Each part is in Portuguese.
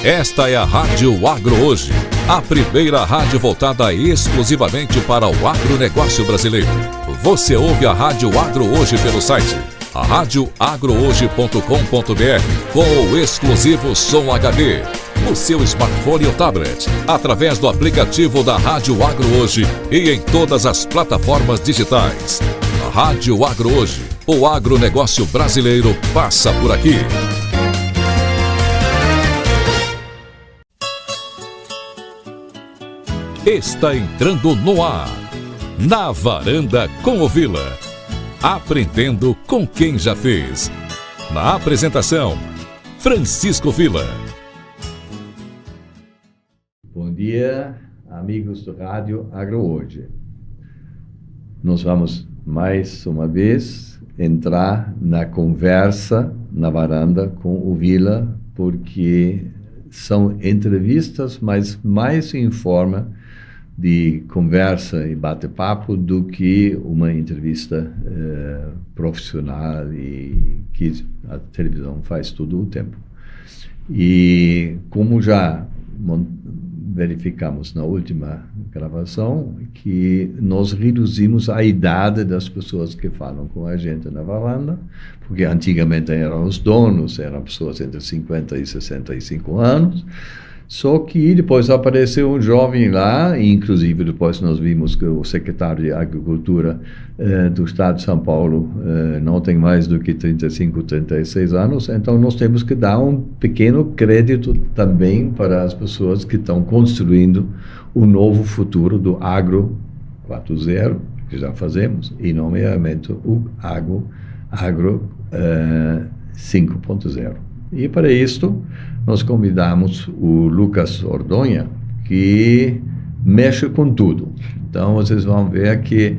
Esta é a Rádio Agro Hoje, a primeira rádio voltada exclusivamente para o agronegócio brasileiro. Você ouve a Rádio Agro Hoje pelo site radioagrohoje.com.br com o exclusivo som HD, no seu smartphone ou tablet, através do aplicativo da Rádio Agro Hoje e em todas as plataformas digitais. A Rádio Agro Hoje, o agronegócio brasileiro passa por aqui. Está entrando no ar, na Varanda com o Vila, aprendendo com quem já fez. Na apresentação, Francisco Vila. Bom dia, amigos do Rádio Agro Hoje. Nós vamos mais uma vez entrar na conversa na varanda com o Vila, porque são entrevistas, mas mais em forma de conversa e bate-papo do que uma entrevista profissional e que a televisão faz todo o tempo. E como já verificamos na última gravação, que nós reduzimos a idade das pessoas que falam com a gente na varanda, porque antigamente eram os donos, eram pessoas entre 50 e 65 anos, só que depois apareceu um jovem lá, e inclusive depois nós vimos que o secretário de Agricultura do Estado de São Paulo não tem mais do que 35, 36 anos, então nós temos que dar um pequeno crédito também para as pessoas que estão construindo o novo futuro do Agro 4.0, que já fazemos, e nomeadamente o Agro 5.0. E para isto, nós convidamos o Lucas Ordonha, que mexe com tudo. Então, vocês vão ver que,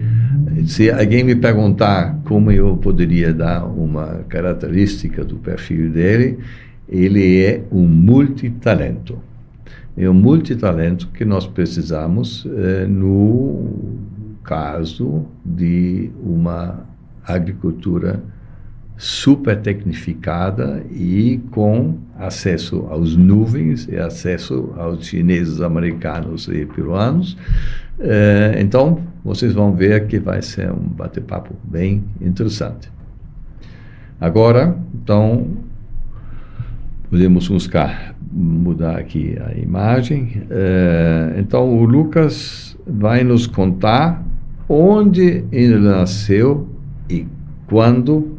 se alguém me perguntar como eu poderia dar uma característica do perfil dele, ele é um multitalento. É um multitalento que nós precisamos no caso de uma agricultura super tecnificada e com acesso às nuvens e acesso aos chineses, americanos e peruanos. Então, vocês vão ver que vai ser um bate-papo bem interessante. Agora, então, podemos mudar aqui a imagem. Então, o Lucas vai nos contar onde ele nasceu e quando,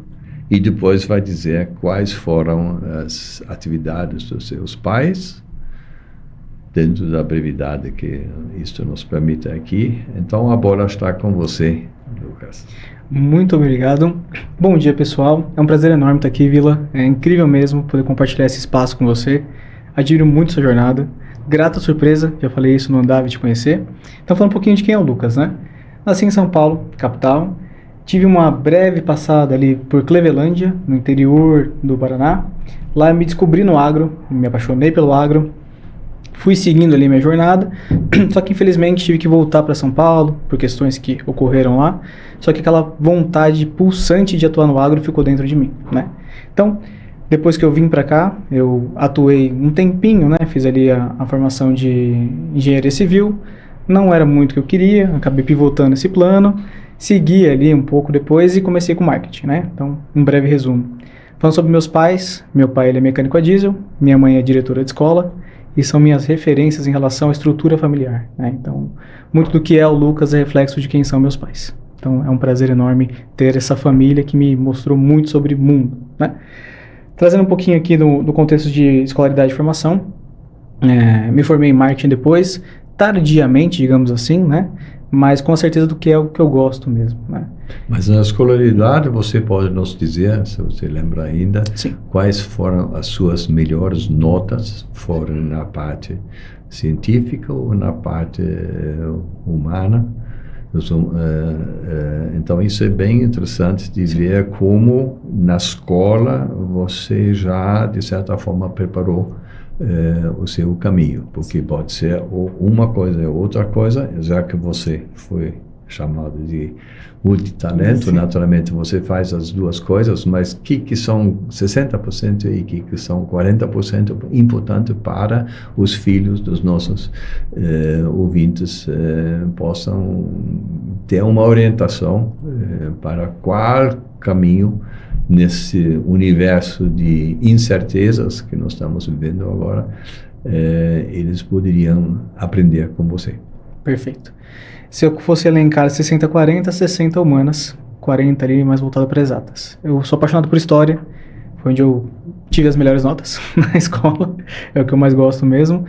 e depois vai dizer quais foram as atividades dos seus pais, dentro da brevidade que isto nos permite aqui. Então, a bola está com você, Lucas. Muito obrigado. Bom dia, pessoal. É um prazer enorme estar aqui, Vila. É incrível mesmo poder compartilhar esse espaço com você. Admiro muito sua jornada. Grata surpresa, já falei isso, não andava de conhecer. Então, falando um pouquinho de quem é o Lucas, né? Nasci em São Paulo, capital. Tive uma breve passada ali por Clevelândia, no interior do Paraná. Lá eu me descobri no agro, me apaixonei pelo agro. Fui seguindo ali minha jornada, só que infelizmente tive que voltar para São Paulo, por questões que ocorreram lá. Só que aquela vontade pulsante de atuar no agro ficou dentro de mim, né? Então, depois que eu vim para cá, eu atuei um tempinho, né? Fiz ali a formação de engenharia civil. Não era muito o que eu queria, acabei pivotando esse plano. Segui ali um pouco depois e comecei com marketing, né? Então, um breve resumo. Falando sobre meus pais, meu pai ele é mecânico a diesel, minha mãe é diretora de escola e são minhas referências em relação à estrutura familiar, né? Então, muito do que é o Lucas é reflexo de quem são meus pais. Então, é um prazer enorme ter essa família que me mostrou muito sobre o mundo, né? Trazendo um pouquinho aqui do contexto de escolaridade e formação, me formei em marketing depois, tardiamente, digamos assim, né? Mas com certeza do que é o que eu gosto mesmo, né? Mas na escolaridade você pode nos dizer, se você lembra ainda, Sim. Quais foram as suas melhores notas, foram na parte científica ou na parte humana? Então isso é bem interessante de ver como na escola você já, de certa forma, preparou o seu caminho, porque pode ser uma coisa ou outra coisa, já que você foi chamado de multitalento. Naturalmente, você faz as duas coisas, mas que são 60% e que são 40% importante para os filhos dos nossos ouvintes possam ter uma orientação para qual caminho nesse universo de incertezas que nós estamos vivendo agora, eles poderiam aprender com você. Perfeito. Se eu fosse elencar 60-40, 60 humanas, 40 ali mais voltado para exatas. Eu sou apaixonado por história, foi onde eu tive as melhores notas na escola, é o que eu mais gosto mesmo.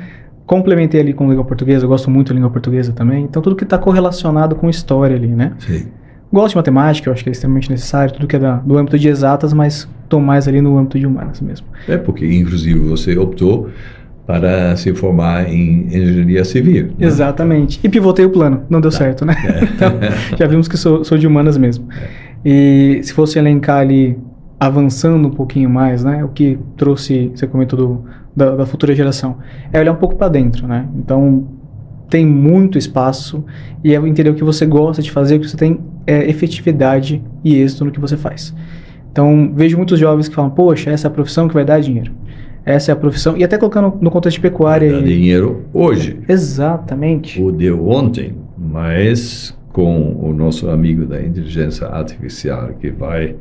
Complementei ali com língua portuguesa, eu gosto muito de língua portuguesa também, então tudo que está correlacionado com história ali, né? Sim. Gosto de matemática, eu acho que é extremamente necessário, tudo que é do âmbito de exatas, mas estou mais ali no âmbito de humanas mesmo. Porque inclusive você optou para se formar em engenharia civil. Né? Exatamente. E pivotei o plano, não deu certo, né? Então, já vimos que sou de humanas mesmo. E se fosse elencar ali, avançando um pouquinho mais, né? O que trouxe, você comentou da futura geração, é olhar um pouco para dentro, né? Então, tem muito espaço e é entender o que você gosta de fazer, o que você tem efetividade e êxito no que você faz. Então, vejo muitos jovens que falam, poxa, essa é a profissão que vai dar dinheiro. Essa é a profissão, e até colocando no contexto de pecuária. Dá dinheiro hoje. Exatamente. O deu ontem, mas com o nosso amigo da inteligência artificial, que vai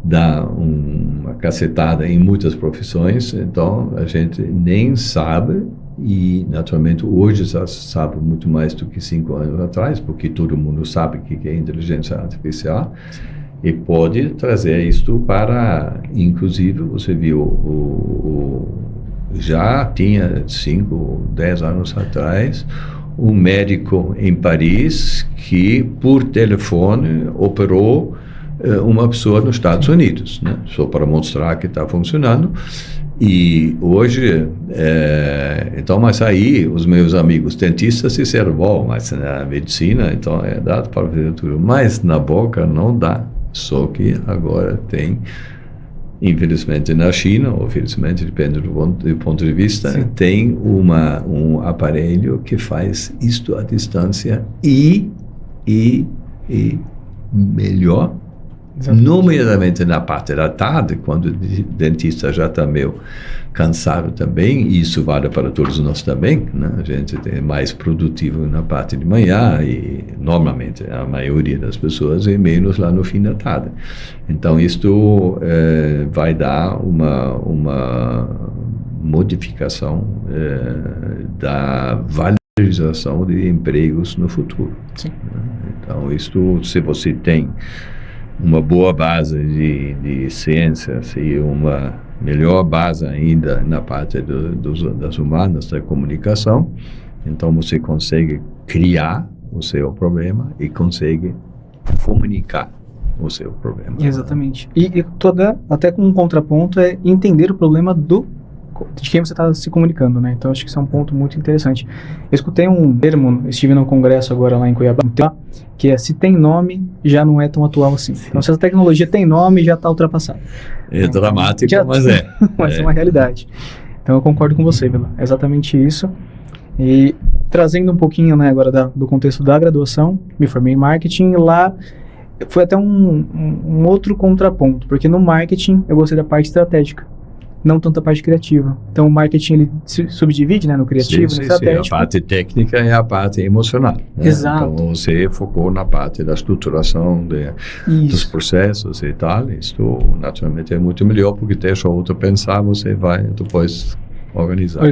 dar uma cacetada em muitas profissões, então a gente nem sabe, e naturalmente hoje já sabe muito mais do que 5 anos atrás, porque todo mundo sabe o que é inteligência artificial. E pode trazer isto para, inclusive, você viu, já tinha 5, 10 anos atrás, um médico em Paris que, por telefone, operou uma pessoa nos Estados Unidos, né? Só para mostrar que está funcionando. E hoje, então, mas aí os meus amigos dentistas disseram, bom, mas na medicina, então é dado para fazer tudo, mas na boca não dá. Só que agora tem, infelizmente na China, ou felizmente, depende do ponto de vista, sim, tem um aparelho que faz isto à distância e melhor, nomeadamente na parte da tarde, quando o dentista já está meio cansado também, e isso vale para todos nós também, né? A gente é mais produtivo na parte de manhã e normalmente a maioria das pessoas é menos lá no fim da tarde. Então isto vai dar uma modificação da valorização de empregos no futuro. Sim. Então isto, se você tem uma boa base de ciências e uma melhor base ainda na parte das humanas, da comunicação, então você consegue criar o seu problema e consegue comunicar o seu problema. Exatamente. E até com um contraponto é entender o problema de quem você está se comunicando, né? Então, acho que isso é um ponto muito interessante. Eu escutei um termo, estive num congresso agora lá em Cuiabá, que é, se tem nome, já não é tão atual assim. Então, se a tecnologia tem nome, já está ultrapassada. É dramático, mas mas é uma realidade. Então, eu concordo com você, Vila. É exatamente isso. E trazendo um pouquinho, né, agora do contexto da graduação, me formei em marketing, e lá foi até um outro contraponto, porque no marketing eu gostei da parte estratégica, não tanto a parte criativa. Então, o marketing, ele se subdivide, né, no criativo, no estratégico. Sim. A parte técnica e a parte emocional. Né? Exato. Então, você focou na parte da estruturação dos processos e tal. Isso, naturalmente, é muito melhor, porque deixa o outro pensar, você vai depois organizar.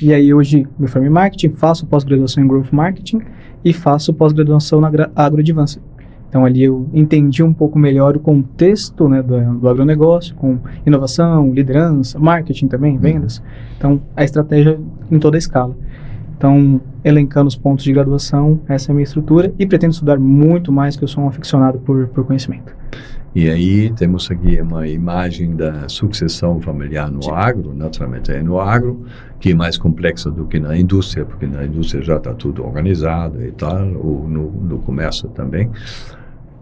E aí, hoje, me formei em marketing, faço pós-graduação em Growth Marketing e faço pós-graduação na AgroAdvance. Então, ali eu entendi um pouco melhor o contexto, né, do agronegócio, com inovação, liderança, marketing também, vendas. Então, a estratégia em toda a escala. Então, elencando os pontos de graduação, essa é a minha estrutura e pretendo estudar muito mais, que eu sou um aficionado por conhecimento. E aí temos aqui uma imagem da sucessão familiar no agro, naturalmente é no agro, que é mais complexa do que na indústria, porque na indústria já está tudo organizado e tal, ou no comércio também.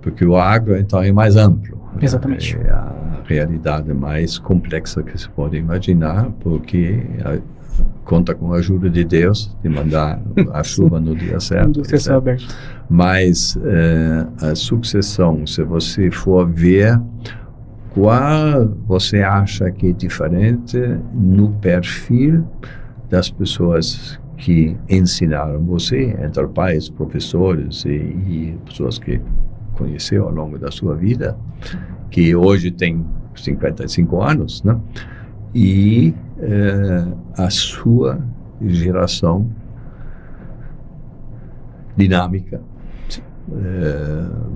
Porque o agro, então, é mais amplo. Exatamente. É a realidade mais complexa que se pode imaginar, porque conta com a ajuda de Deus, de mandar a chuva no dia certo. Indústria céu aberto. Mas a sucessão, se você for ver qual você acha que é diferente no perfil das pessoas que ensinaram você, entre pais, professores e pessoas que conheceu ao longo da sua vida, que hoje tem 55 anos, né? E a sua geração dinâmica,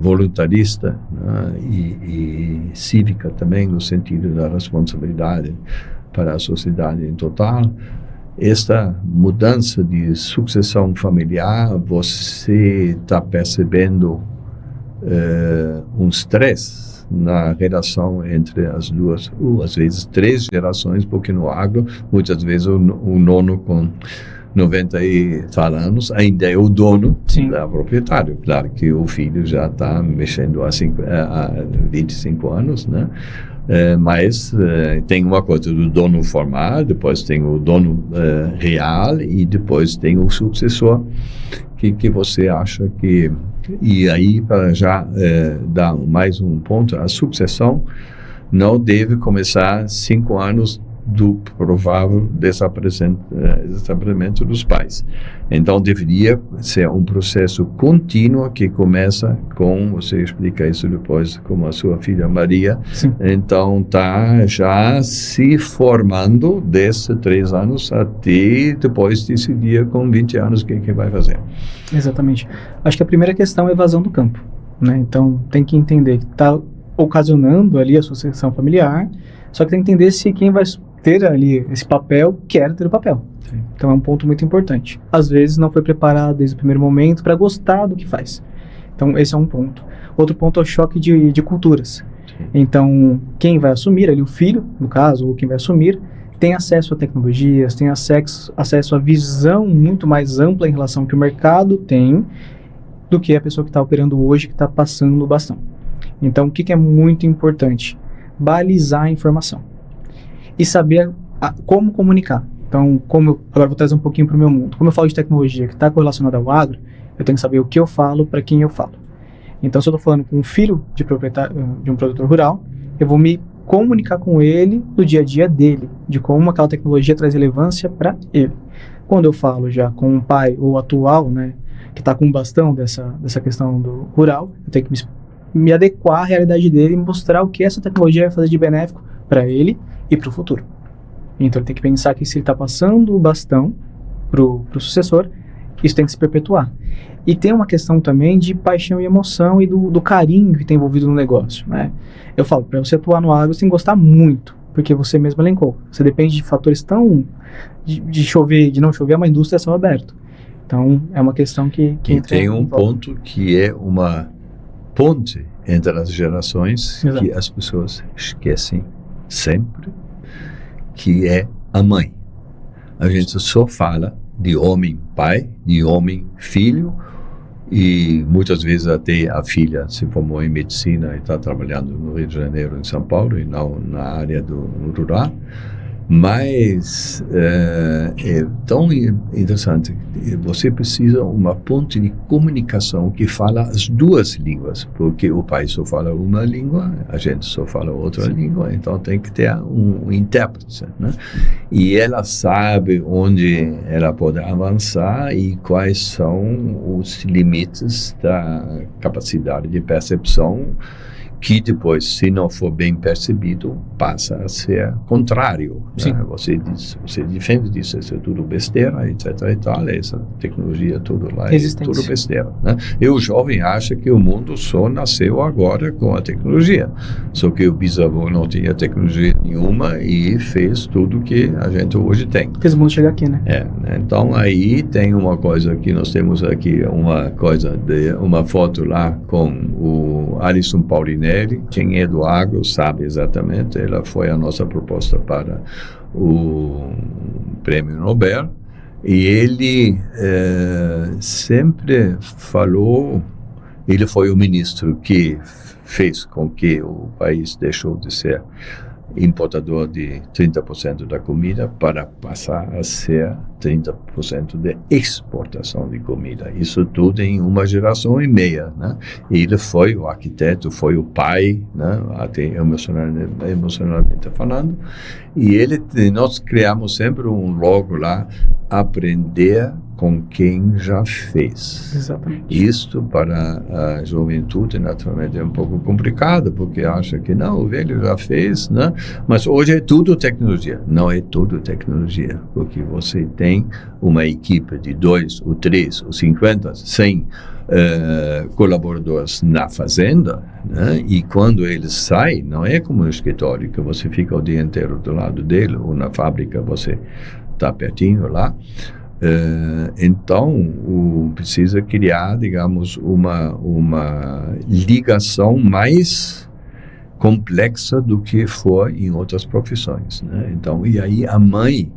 voluntarista, né? e cívica também, no sentido da responsabilidade para a sociedade em total. Esta mudança de sucessão familiar, você está percebendo um stress na relação entre as duas, ou às vezes 3 gerações, porque no agro, muitas vezes o nono com 90 e tal anos ainda é o dono da proprietário. Claro que o filho já está mexendo há 25 anos, né? Mas tem uma coisa do dono formal, depois tem o dono real e depois tem o sucessor que você acha que... E aí, para já dar mais um ponto, a sucessão não deve começar 5 anos do provável desaparecimento dos pais. Então, deveria ser um processo contínuo que começa com, você explica isso depois, como a sua filha Maria. Sim. Então, está já se formando desde 3 anos até depois decidir com 20 anos o que vai fazer. Exatamente. Acho que a primeira questão é a evasão do campo, né? Então, tem que entender que está ocasionando ali a sucessão familiar, só que tem que entender se quem vai ter ali esse papel quer ter o papel. Sim. Então é um ponto muito importante. Às vezes não foi preparado desde o primeiro momento para gostar do que faz. Então esse é um ponto. Outro ponto é o choque de culturas. Sim. Então quem vai assumir ali, o filho, no caso, ou quem vai assumir, tem acesso a tecnologias, tem acesso a visão muito mais ampla em relação ao que o mercado tem do que a pessoa que está operando hoje, que está passando o bastão. Então o que é muito importante? Balizar a informação e saber como comunicar. Então, agora vou trazer um pouquinho para o meu mundo. Como eu falo de tecnologia que está correlacionada ao agro, eu tenho que saber o que eu falo para quem eu falo. Então, se eu estou falando com um filho de um produtor rural, eu vou me comunicar com ele do dia a dia dele, de como aquela tecnologia traz relevância para ele. Quando eu falo já com um pai ou atual, né, que está com um bastão dessa questão do rural, eu tenho que me adequar à realidade dele e mostrar o que essa tecnologia vai fazer de benéfico para ele e para o futuro. Então ele tem que pensar que se ele está passando o bastão para o sucessor, isso tem que se perpetuar. E tem uma questão também de paixão e emoção e do carinho que tem envolvido no negócio, né? Eu falo, para você atuar no agro, você tem que gostar muito, porque você mesmo elencou. Você depende de fatores tão... de chover, de não chover, é uma indústria a céu aberto. Então é uma questão que e tem um ponto que é uma ponte entre as gerações. Exato. Que as pessoas esquecem sempre, que é a mãe. A gente só fala de homem pai, de homem filho, e muitas vezes até a filha se formou em medicina e está trabalhando no Rio de Janeiro, em São Paulo, e não na área do rural. Mas é tão interessante. Você precisa uma ponte de comunicação que fala as 2 línguas, porque o pai só fala uma língua, a gente só fala outra Sim. língua, então tem que ter um intérprete, né? E ela sabe onde ela pode avançar e quais são os limites da capacidade de percepção, que depois, se não for bem percebido, passa a ser contrário. Né? Você defende disso, isso é tudo besteira, etc. e tal, essa tecnologia tudo lá é tudo besteira. Né? E o jovem acha que o mundo só nasceu agora com a tecnologia, só que o bisavô não tinha tecnologia nenhuma e fez tudo que a gente hoje tem. Fez o mundo chegar aqui, né? Então aí tem uma coisa que nós temos aqui, uma foto lá com o Alisson Paulinelli. Quem é do agro sabe exatamente, ela foi a nossa proposta para o Prêmio Nobel, e ele sempre falou, ele foi o ministro que fez com que o país deixou de ser importador de 30% da comida para passar a ser 30% de exportação de comida. Isso tudo em uma geração e meia, né? Ele foi o arquiteto, foi o pai, né? Até emocionalmente falando, e nós criamos sempre um logo lá, aprender com quem já fez. Exatamente. Isto para a juventude naturalmente é um pouco complicado, porque acha que não, o velho já fez, né? Mas hoje é tudo tecnologia. Não é tudo tecnologia, porque você tem uma equipe de 2, ou 3, ou 50, 100 colaboradores na fazenda, né? E quando eles saem, não é como no escritório, que você fica o dia inteiro do lado dele, ou na fábrica você está pertinho lá. Então, precisa criar, digamos, uma ligação mais complexa do que for em outras profissões, né? Então, e aí a mãe...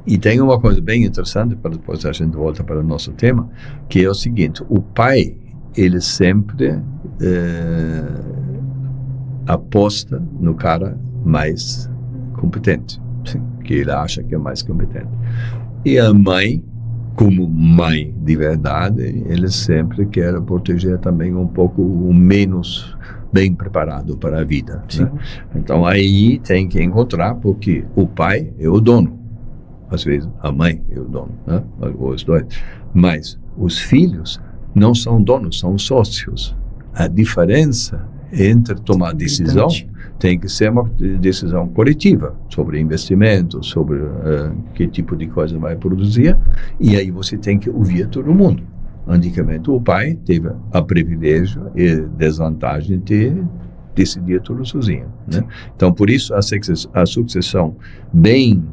e tem uma coisa bem interessante, para depois a gente volta para o nosso tema, que é o seguinte: o pai, ele sempre aposta no cara mais competente. Sim. Que ele acha que é mais competente. E a mãe, como mãe de verdade, ele sempre quer proteger também um pouco o menos bem preparado para a vida, né? Então aí tem que encontrar, porque o pai é o dono, às vezes a mãe é o dono, né? Os dois. Mas os filhos não são donos, são sócios. A diferença entre tomar decisão tem que ser uma decisão coletiva sobre investimento, sobre que tipo de coisa vai produzir, e aí você tem que ouvir todo mundo. Antigamente o pai teve a privilégio e desvantagem de decidir tudo sozinho, né? Então por isso a sucessão bem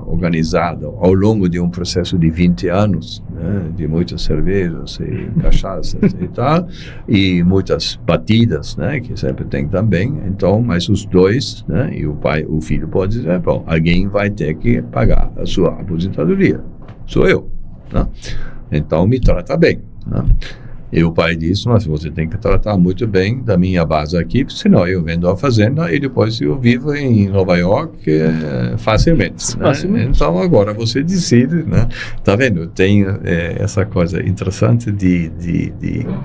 organizada ao longo de um processo de 20 anos, né, de muitas cervejas e cachaças e tal, e muitas batidas, né, que sempre tem também. Então, mas os dois, né, e o filho pode dizer, bom, alguém vai ter que pagar a sua aposentadoria, sou eu, né? Então me trata bem, né? E o pai disse, mas você tem que tratar muito bem da minha base aqui, senão eu vendo a fazenda e depois eu vivo em Nova York facilmente, né? Então agora você decide, né? Tá vendo? Tem essa coisa interessante de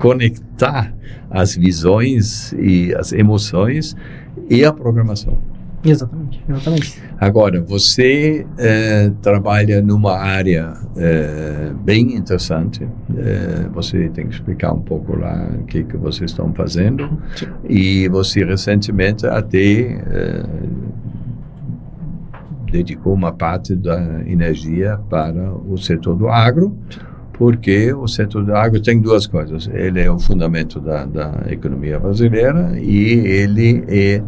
conectar as visões e as emoções e a programação. Exatamente, exatamente. Agora, você trabalha numa área bem interessante. Você tem que explicar um pouco lá o que vocês estão fazendo. Sim. E você recentemente até dedicou uma parte da energia para o setor do agro, porque o setor do agro tem duas coisas. Ele é o fundamento da economia brasileira e ele é,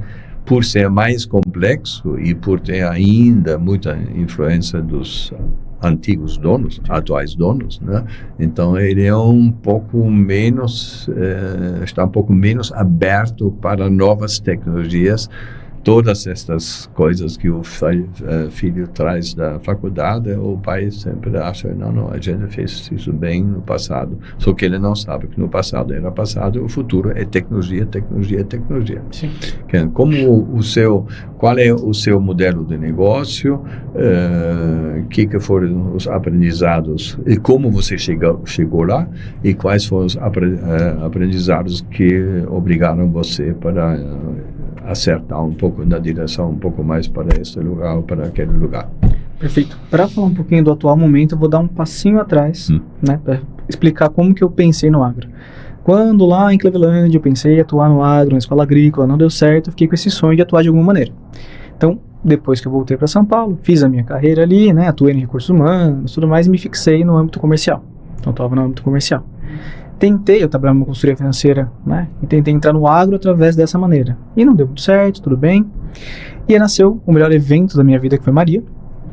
por ser mais complexo e por ter ainda muita influência dos antigos donos, atuais donos, né? Então ele é um pouco menos, está um pouco menos aberto para novas tecnologias. Todas estas coisas que o filho traz da faculdade, o pai sempre acha, não, a gente fez isso bem no passado. Só que ele não sabe que no passado era passado, o futuro é tecnologia, tecnologia, tecnologia. Sim. Qual é o seu modelo de negócio, que foram os aprendizados e como você chegou lá, e quais foram os aprendizados que obrigaram você para acertar um pouco na direção, um pouco mais para esse lugar ou para aquele lugar. Perfeito. Para falar um pouquinho do atual momento, eu vou dar um passinho atrás, né, para explicar como que eu pensei no agro. Quando lá em Cleveland eu pensei em atuar no agro, na escola agrícola, não deu certo, eu fiquei com esse sonho de atuar de alguma maneira. Então, depois que eu voltei para São Paulo, fiz a minha carreira ali, né, atuei em recursos humanos, tudo mais, e me fixei no âmbito comercial. Então, eu estava no âmbito comercial. Eu trabalhava numa consultoria financeira, né, e tentei entrar no agro através dessa maneira. E não deu muito certo, tudo bem. E aí nasceu o melhor evento da minha vida, que foi Maria,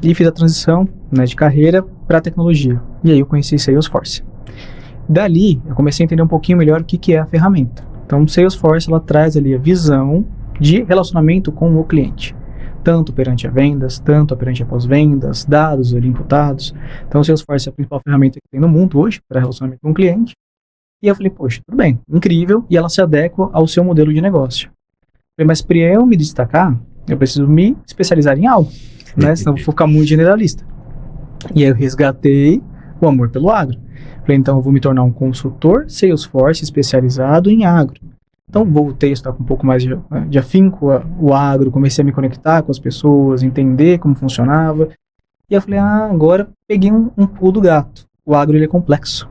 e fiz a transição, né, de carreira para tecnologia. E aí eu conheci Salesforce. Dali, eu comecei a entender um pouquinho melhor o que é a ferramenta. Então, Salesforce, ela traz ali a visão de relacionamento com o cliente. Tanto perante a vendas, tanto perante a pós-vendas, dados ali imputados. Então, o Salesforce é a principal ferramenta que tem no mundo hoje para relacionamento com o cliente. E eu falei, poxa, tudo bem, incrível, e ela se adequa ao seu modelo de negócio. Falei, mas para eu me destacar, eu preciso me especializar em algo, né? Senão eu vou ficar muito generalista. E aí eu resgatei o amor pelo agro. Falei, então eu vou me tornar um consultor Salesforce especializado em agro. Então voltei a estudar com um pouco mais de afinco o agro, comecei a me conectar com as pessoas, entender como funcionava. E eu falei, agora peguei um pulo do gato. O agro ele é complexo.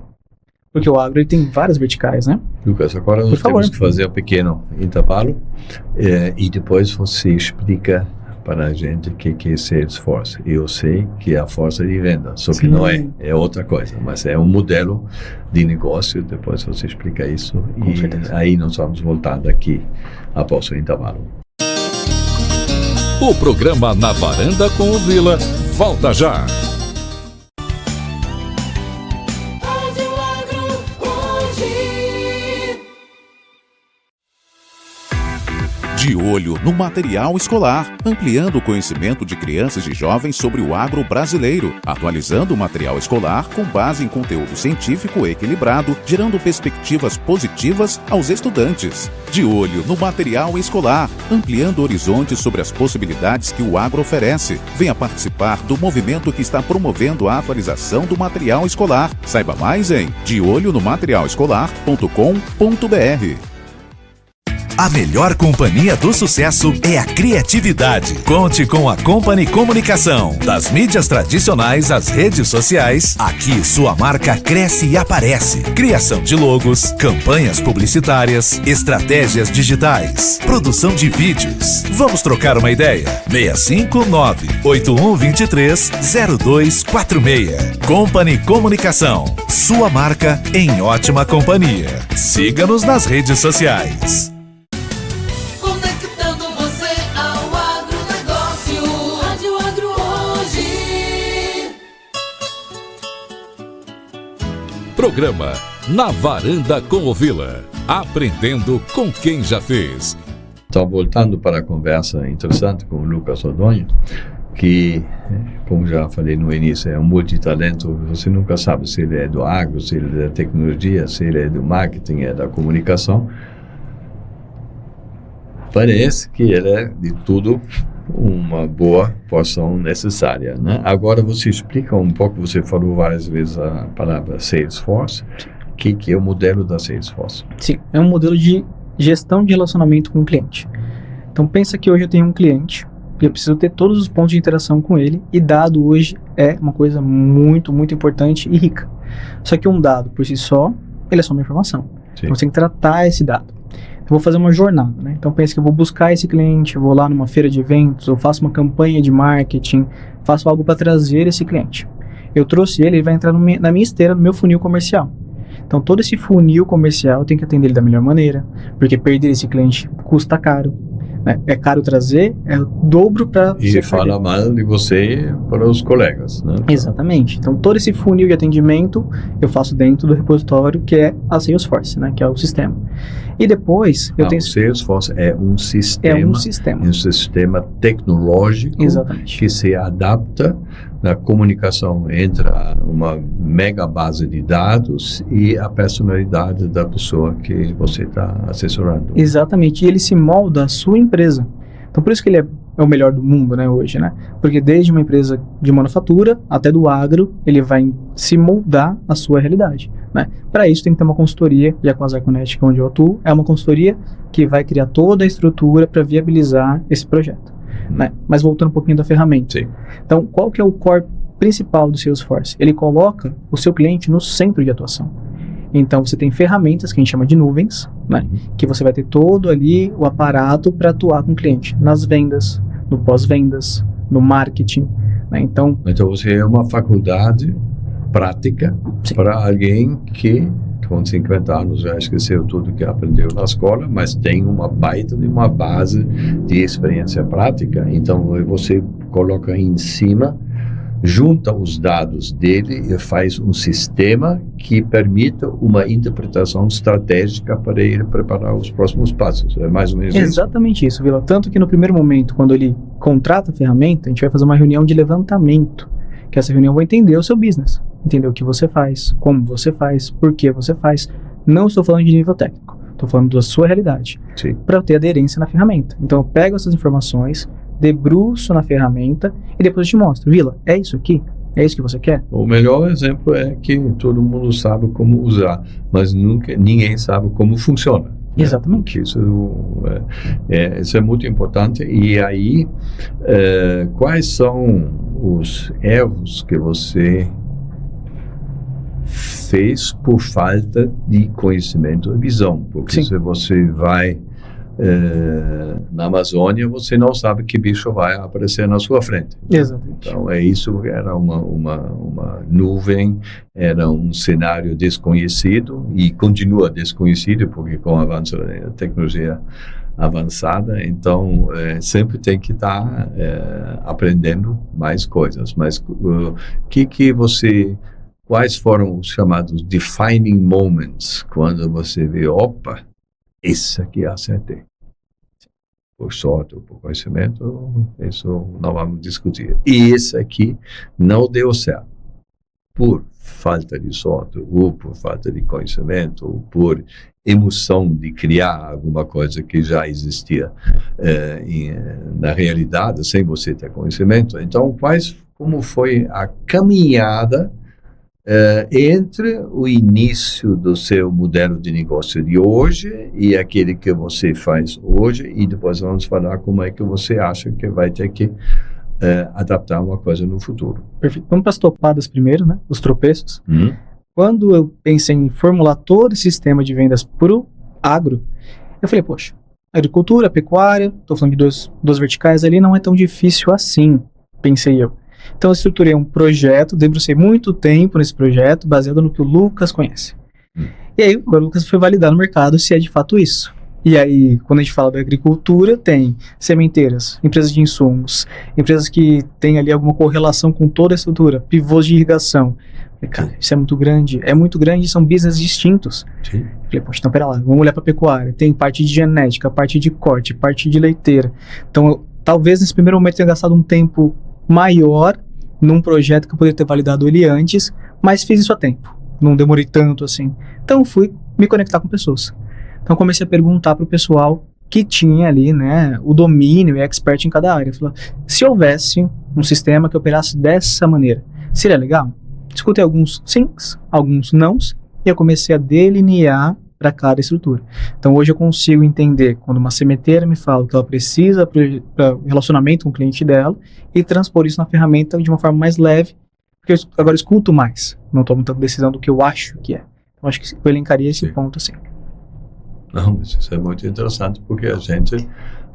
Porque o agro ele tem várias verticais, né? Lucas, agora nós temos que fazer um pequeno intervalo e depois você explica para a gente o que é Salesforce. Eu sei que é a força de venda, só que não é outra coisa, mas é um modelo de negócio. Depois você explica isso e aí nós vamos voltar daqui após o intervalo. O programa Na Varanda com o Vila volta já. De olho no material escolar, ampliando o conhecimento de crianças e jovens sobre o agro brasileiro, atualizando o material escolar com base em conteúdo científico equilibrado, gerando perspectivas positivas aos estudantes. De olho no material escolar, ampliando horizontes sobre as possibilidades que o agro oferece. Venha participar do movimento que está promovendo a atualização do material escolar. Saiba mais em deolhonomaterialescolar.com.br. A melhor companhia do sucesso é a criatividade. Conte com a Company Comunicação. Das mídias tradicionais às redes sociais, aqui sua marca cresce e aparece. Criação de logos, campanhas publicitárias, estratégias digitais, produção de vídeos. Vamos trocar uma ideia? 659-8123-0246. Company Comunicação. Sua marca em ótima companhia. Siga-nos nas redes sociais. Programa Na Varanda com o Vila. Aprendendo com quem já fez. Então, voltando para a conversa interessante com o Lucas Ordonha, que, como já falei no início, é um multitalento. Você nunca sabe se ele é do agro, se ele é da tecnologia, se ele é do marketing, é da comunicação. Parece que ele é de tudo uma boa porção necessária, né? Agora você explica um pouco, você falou várias vezes a palavra Salesforce. O que é o modelo da Salesforce? Sim, é um modelo de gestão de relacionamento com o cliente. Então pensa que hoje eu tenho um cliente e eu preciso ter todos os pontos de interação com ele, e dado hoje é uma coisa muito, muito importante e rica. Só que um dado por si só, ele é só uma informação. Então você tem que tratar esse dado. Eu vou fazer uma jornada, né? Então pensa que eu vou buscar esse cliente, eu vou lá numa feira de eventos, eu faço uma campanha de marketing, faço algo para trazer esse cliente. Eu trouxe ele vai entrar na minha esteira, no meu funil comercial. Então todo esse funil comercial eu tenho que atender ele da melhor maneira, porque perder esse cliente custa caro, né? É caro trazer, é o dobro para... E fala mal de você para os colegas, né? Exatamente. Então todo esse funil de atendimento eu faço dentro do repositório, que é a Salesforce, né? Que é o sistema. E depois eu tenho... O Salesforce é um sistema. É um sistema. Um sistema tecnológico. Exatamente. Que se adapta na comunicação entre uma mega base de dados e a personalidade da pessoa que você está assessorando. Exatamente. E ele se molda à sua empresa. Então por isso que ele é o melhor do mundo, né, hoje, né? Porque desde uma empresa de manufatura até do agro, ele vai se moldar à sua realidade, né? Para isso tem que ter uma consultoria, e a Quasarconet, onde eu atuo, é uma consultoria que vai criar toda a estrutura para viabilizar esse projeto, né? Mas voltando um pouquinho da ferramenta. Sim. Então, qual que é o core principal do Salesforce? Ele coloca o seu cliente no centro de atuação. Então, você tem ferramentas que a gente chama de nuvens, né? Que você vai ter todo ali o aparato para atuar com o cliente, nas vendas, no pós-vendas, no marketing, né? Então você é uma faculdade prática. Sim. Para alguém que com 50 anos já esqueceu tudo que aprendeu na escola, mas tem uma baita de uma base de experiência prática. Então você coloca em cima, junta os dados dele e faz um sistema que permita uma interpretação estratégica para ele preparar os próximos passos. É mais ou menos isso? Exatamente isso, Vila. Tanto que no primeiro momento, quando ele contrata a ferramenta, a gente vai fazer uma reunião de levantamento, que essa reunião vai entender o seu business, entender o que você faz, como você faz, por que você faz. Não estou falando de nível técnico, estou Estou falando da sua realidade. Para eu ter aderência na ferramenta. Então eu pego essas informações, debruço na ferramenta e depois eu te mostro. Vila, é isso aqui? É isso que você quer? O melhor exemplo é que todo mundo sabe como usar, mas ninguém sabe como funciona. Exatamente. Isso é muito importante. E aí, quais são os erros que você fez por falta de conhecimento e visão? Porque se você vai na Amazônia, você não sabe que bicho vai aparecer na sua frente. Exatamente. Então, isso era uma nuvem, era um cenário desconhecido e continua desconhecido, porque com o avanço da tecnologia avançada, então sempre tem que estar aprendendo mais coisas. Mas quais foram os chamados defining moments, quando você vê, opa, esse aqui acertei? Por sorte ou por conhecimento, isso não vamos discutir. E esse aqui não deu certo. Por falta de sorte, ou por falta de conhecimento, ou por emoção de criar alguma coisa que já existia na realidade, sem você ter conhecimento. Então, como foi a caminhada entre o início do seu modelo de negócio de hoje e aquele que você faz hoje, e depois vamos falar como é que você acha que vai ter que adaptar uma coisa no futuro. Perfeito. Vamos para as topadas primeiro, né? Os tropeços. Quando eu pensei em formular todo esse sistema de vendas para o agro, eu falei, poxa, agricultura, pecuária, estou falando de duas verticais ali, não é tão difícil assim, pensei eu. Então eu estruturei um projeto, debrucei muito tempo nesse projeto, baseado no que o Lucas conhece. E aí agora o Lucas foi validar no mercado se é de fato isso. E aí, quando a gente fala da agricultura, tem sementeiras, empresas de insumos, empresas que têm ali alguma correlação com toda a estrutura, pivôs de irrigação. Falei, cara, isso é muito grande, são business distintos. Sim. Falei, poxa, então pera lá, vamos olhar para a pecuária. Tem parte de genética, parte de corte, parte de leiteira. Então, talvez nesse primeiro momento eu tenha gastado um tempo maior num projeto que eu poderia ter validado ele antes, mas fiz isso a tempo. Não demorei tanto assim. Então, fui me conectar com pessoas. Então, comecei a perguntar para o pessoal que tinha ali, né, o domínio e expert em cada área. Falei, se houvesse um sistema que operasse dessa maneira, seria legal? Escutei alguns sims, alguns nãos, e eu comecei a delinear para cada estrutura. Então, hoje eu consigo entender quando uma sementeira me fala o que ela precisa para o relacionamento com o cliente dela e transpor isso na ferramenta de uma forma mais leve, porque eu agora escuto mais, não tomo tanta decisão do que eu acho que é. Então, acho que eu elencaria esse ponto assim. Não, mas isso é muito interessante, porque a gente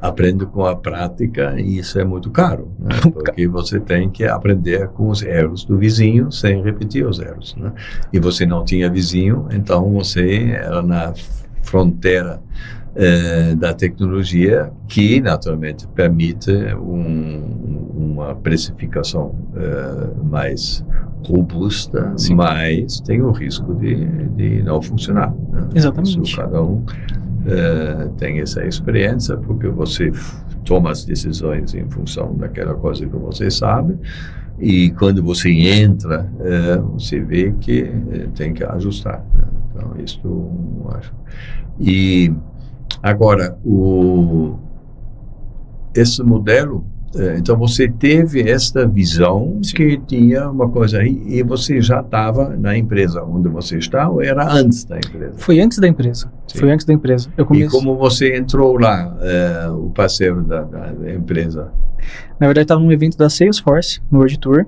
aprende com a prática e isso é muito caro, né? Porque você tem que aprender com os erros do vizinho sem repetir os erros, né? E você não tinha vizinho, então você era na fronteira da tecnologia, que naturalmente permite uma precificação mais robusta, mas tem o risco de não funcionar, né? Exatamente. Isso, cada um tem essa experiência, porque você toma as decisões em função daquela coisa que você sabe, e quando você entra, você vê que tem que ajustar, né? Então, isso eu acho. E agora, esse modelo, então você teve esta visão. Sim. Que tinha uma coisa aí, e você já estava na empresa onde você está, ou era antes da empresa? Foi antes da empresa. Sim. Foi antes da empresa. E como você entrou lá, o parceiro da empresa? Na verdade, estava num evento da Salesforce, no World Tour,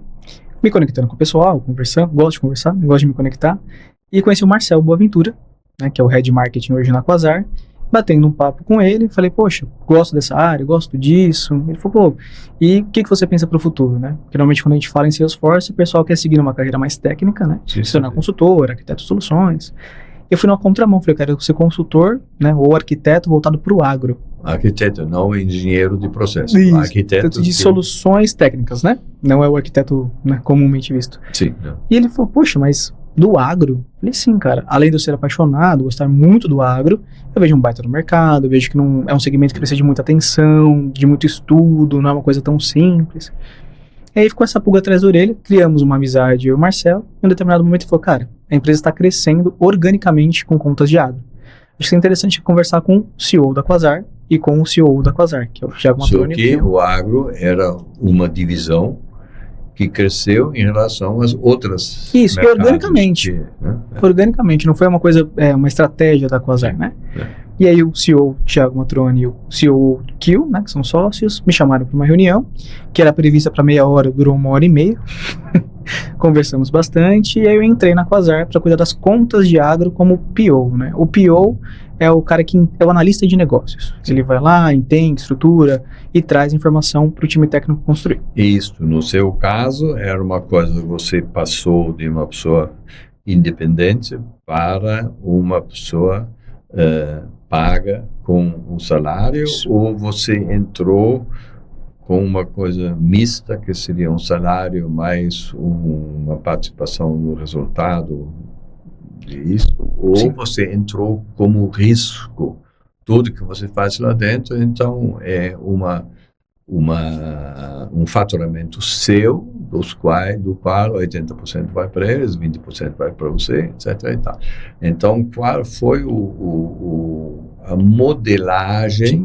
me conectando com o pessoal, conversando, gosto de conversar, gosto de me conectar, e conheci o Marcel Boaventura, né, que é o Head Marketing hoje na Quasar, batendo um papo com ele, falei, poxa, gosto dessa área, gosto disso. Ele falou, pô, e o que você pensa para o futuro, né? Porque normalmente quando a gente fala em Salesforce, o pessoal quer seguir uma carreira mais técnica, né? Se tornar consultor, arquiteto de soluções. Eu fui na contramão, falei, eu quero ser consultor, né, ou arquiteto voltado para o agro. Arquiteto, não engenheiro de processo. Isso, arquiteto de soluções técnicas, né? Não é o arquiteto, né, comumente visto. Sim. Não. E ele falou, poxa, mas do agro? Eu falei, sim, cara. Além de eu ser apaixonado, gostar muito do agro, eu vejo um baita no mercado, eu vejo que não é um segmento que precisa de muita atenção, de muito estudo, não é uma coisa tão simples. E aí ficou essa pulga atrás da orelha, criamos uma amizade, eu e o Marcel, e em um determinado momento ele falou, cara, a empresa está crescendo organicamente com contas de agro. Acho que é interessante conversar com o CEO da Quasar e com o CEO da Quasar, que é o Thiago Só Matroni. que o agro era uma divisão que cresceu em relação às outras. Isso, e organicamente. Né? Organicamente, não foi uma coisa, uma estratégia da Quasar, né? E aí o CEO Thiago Matroni e o CEO Kiel, né, que são sócios, me chamaram para uma reunião, que era prevista para meia hora, durou 1h30. Conversamos bastante e aí eu entrei na Quasar para cuidar das contas de agro como PO, né? O PO é o cara que é o analista de negócios. Ele vai lá, entende, estrutura e traz informação para o time técnico construir. Isso, no seu caso, era uma coisa que você passou de uma pessoa independente para uma pessoa paga com um salário, ou você entrou com uma coisa mista, que seria um salário mais uma participação no resultado disso, ou Sim. você entrou como risco. Tudo que você faz lá dentro, então, é um faturamento seu, do qual 80% vai para eles, 20% vai para você, etc. E tal. Então, qual foi a modelagem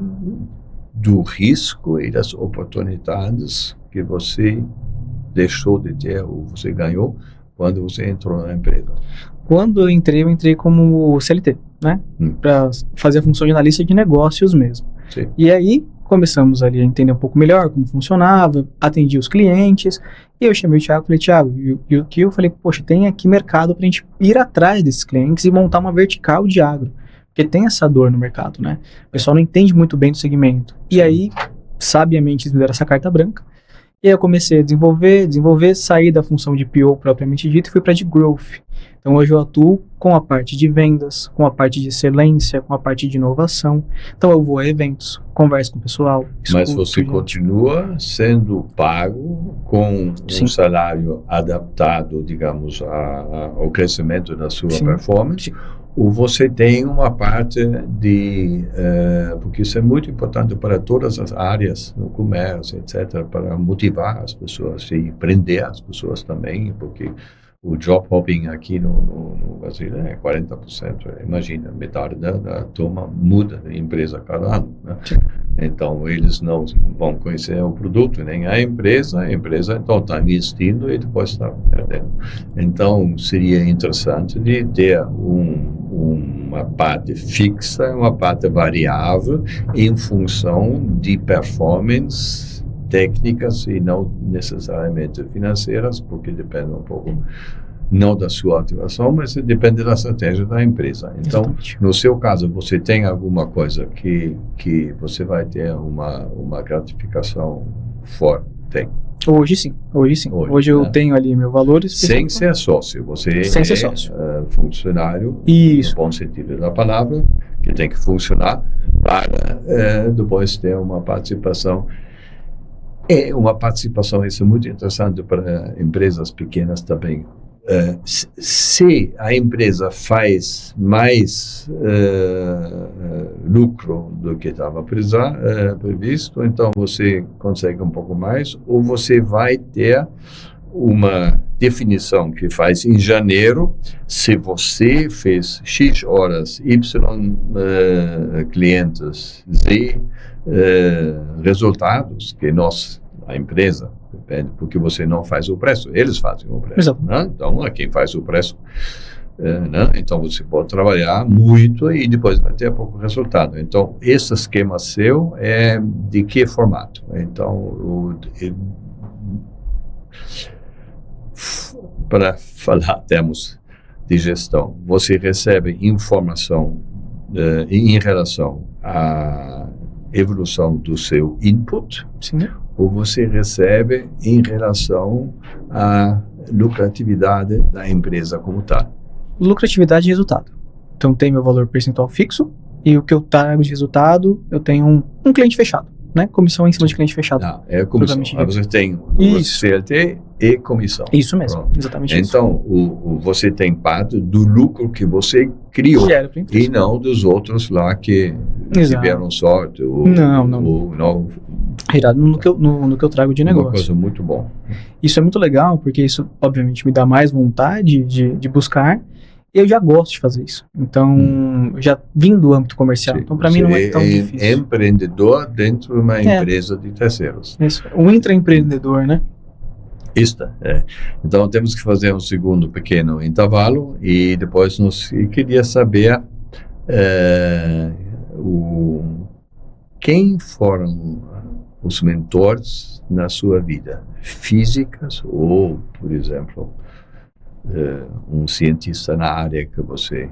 do risco e das oportunidades que você deixou de ter ou você ganhou quando você entrou na empresa? Quando eu entrei como CLT, né? Para fazer a função de analista de negócios mesmo. Sim. E aí começamos ali a entender um pouco melhor como funcionava, atendi os clientes, e eu chamei o Thiago, falei, Thiago, e o que eu falei, poxa, tem aqui mercado para a gente ir atrás desses clientes e montar uma vertical de agro, porque tem essa dor no mercado, né? O pessoal não entende muito bem do segmento. E aí, sabiamente, eles me deram essa carta branca, e aí eu comecei a desenvolver, saí da função de PO propriamente dito e fui para de Growth. Então hoje eu atuo com a parte de vendas, com a parte de excelência, com a parte de inovação. Então eu vou a eventos, converso com o pessoal. Mas você continua sendo pago com um salário adaptado, digamos, ao crescimento da sua performance? Ou você tem uma parte porque isso é muito importante para todas as áreas, no comércio, etc., para motivar as pessoas e prender as pessoas também, porque o job hopping aqui no Brasil é 40%. Imagina, metade da turma muda de empresa cada ano, né? Então, eles não vão conhecer o produto, nem a empresa então está investindo e depois está perdendo. Então, seria interessante de ter uma parte fixa, uma parte variável em função de performance técnicas e não necessariamente financeiras, porque depende um pouco não da sua ativação, mas depende da estratégia da empresa. Então, exatamente. No seu caso, você tem alguma coisa que você vai ter uma gratificação forte? Tem. Hoje sim. Hoje eu tenho ali meu valor sem ser sócio. Você sem ser sócio. Funcionário, isso, no bom sentido da palavra, que tem que funcionar para depois ter uma participação. É uma participação, isso é muito interessante para empresas pequenas também. Se a empresa faz mais lucro do que estava previsto, então você consegue um pouco mais, ou você vai ter uma definição que faz em janeiro, se você fez X horas, Y clientes, Z resultados, que a empresa, depende, porque você não faz o preço, eles fazem o preço. Né? Então, quem faz o preço, né? Então você pode trabalhar muito e depois vai ter pouco resultado. Então, esse esquema seu é de que formato? Então, para falar termos de gestão, você recebe informação em relação à evolução do seu input, sim, ou você recebe em relação à lucratividade da empresa como tal? Lucratividade e resultado. Então tem meu valor percentual fixo e o que eu trago de resultado, eu tenho um cliente fechado, né? Comissão em cima de cliente fechado. Não, é comissão. Você tem o CLT e comissão. Isso mesmo, pronto. Exatamente isso. Então, você tem parte do lucro que você criou e não dos outros lá que tiveram sorte. Não. Irado no que eu trago de negócio. Uma coisa muito bom. Isso é muito legal, porque isso, obviamente, me dá mais vontade de buscar Eu já gosto de fazer isso. Então, eu já vim do âmbito comercial. Sim, Então, para mim não é tão difícil. Empreendedor dentro de uma empresa de terceiros. Isso. Um intraempreendedor, né? Então, temos que fazer um segundo pequeno intervalo e depois eu queria saber quem foram os mentores na sua vida, físicas ou, por exemplo, um cientista na área que você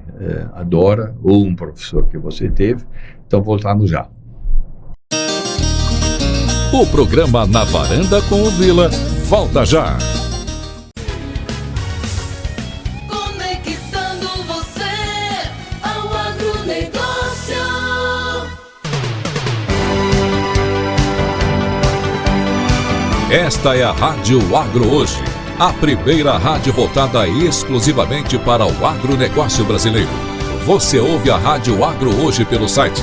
adora ou um professor que você teve. Então, voltamos já. O programa Na Varanda com o Vila volta já. Conectando você ao agronegócio. Esta é a Rádio Agro Hoje, a primeira rádio voltada exclusivamente para o agronegócio brasileiro. Você ouve a Rádio Agro Hoje pelo site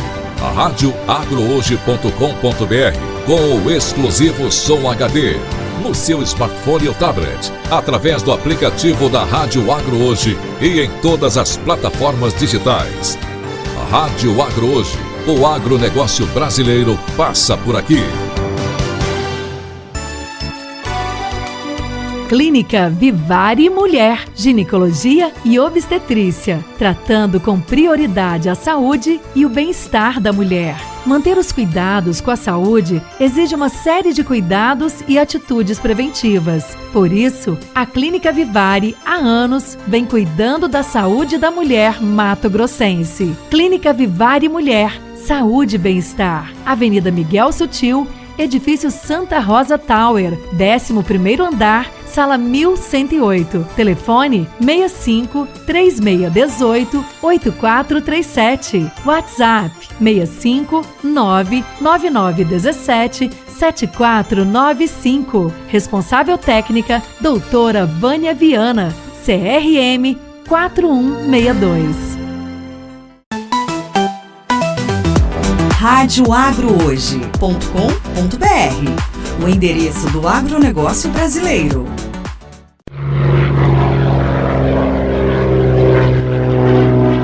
radioagrohoje.com.br com o exclusivo Som HD no seu smartphone ou tablet, através do aplicativo da Rádio Agro Hoje e em todas as plataformas digitais. A Rádio Agro Hoje, o agronegócio brasileiro passa por aqui. Clínica Vivari Mulher, ginecologia e obstetrícia, tratando com prioridade a saúde e o bem-estar da mulher. Manter os cuidados com a saúde exige uma série de cuidados e atitudes preventivas. Por isso, a Clínica Vivari, há anos, vem cuidando da saúde da mulher mato-grossense. Clínica Vivari Mulher, saúde e bem-estar. Avenida Miguel Sutil, Edifício Santa Rosa Tower, 11º andar, Sala 1108. Telefone 65 3618 8437. WhatsApp 65 99917 7495. Responsável técnica doutora Vânia Viana, CRM 4162. radioagrohoje.com.br, o endereço do agronegócio brasileiro.